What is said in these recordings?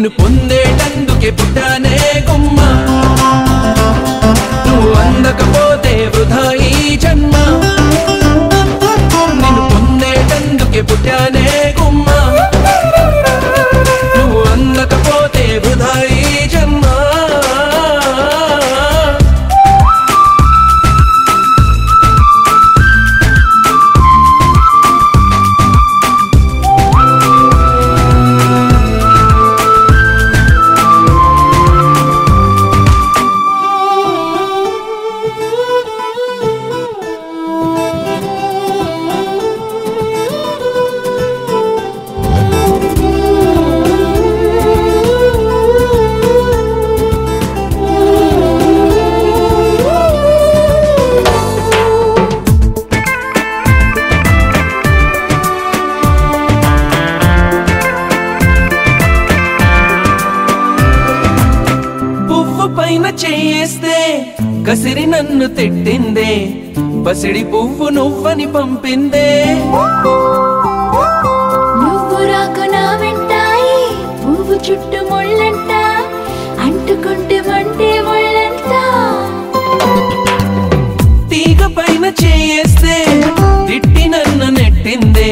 నిన్ను పొందేటందుకే పుట్టానే గుమ్మ నువ్వు అందకపోతే వృధా ఈ జన్మ నిన్ను పొందేటందుకే పుట్టానే గుమ్మ నువ్వు అందకపోతే వృధా ఈ జన్మ చేస్తే కసిరి నన్ను తిట్టిందే పసిడి పువ్వు నువ్వని పంపిందే నువ్వు రాకు నా వెంటాయి పువ్వు చుట్టూ ముళ్ళంట అంటుకుంటే మంటే ముళ్ళంట తీగ పైన చేస్తే తిట్టి నన్ను నెట్టిందే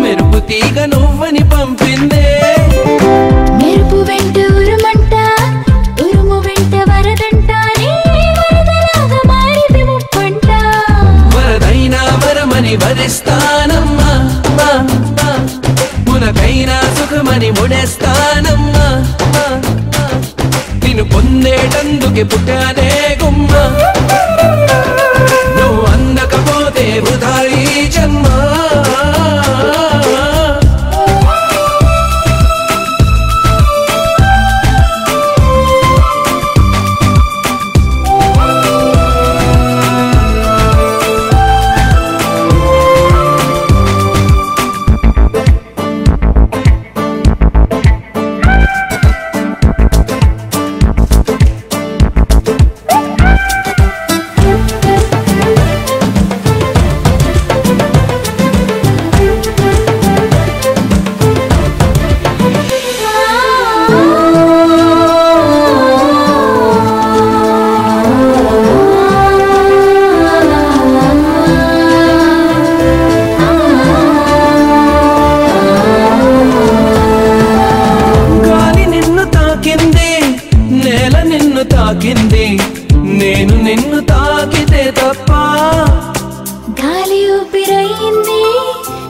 మెరుపు తీగ నువ్వని పంపిందే మెరుపు వెంట ఉరుమంట ఉరుము వెంట వరదంట వరదలాగా మారిది ముప్పంట వరదైనా వరమని వరిస్తానమ్మా మునకైనా సుఖమని ముడేస్తానమ్మా నిన్ను పొందేటందుకే పుట్టానే గుమ్మ నువ్వు అందకపోతే వృధా ఈ జన్మ తాకింది నేను నిన్ను తాకితే తప్ప గాలి ఊపిరయింది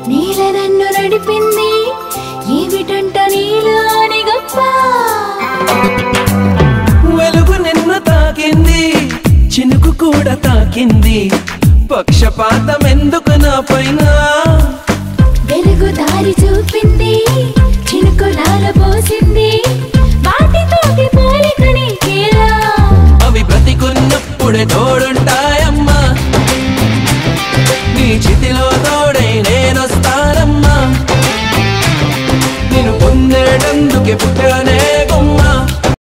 నీల నన్ను నడిపింది ఏమిటంట నీలో అని గొప్ప వెలుగు నిన్ను తాకింది చినుకు కూడా తాకింది పక్షపాతం ఎందుకు నా పైన వెలుగు దారి చూపింది చినుకులాల పోసింది వాటితోటి పోలికని అవి బ్రతికున్నప్పుడే తోడుంటాయమ్మా నీ చితిలో తోడై నేనొస్తానమ్మా నిన్ను పొందేటందుకే పుట్టాను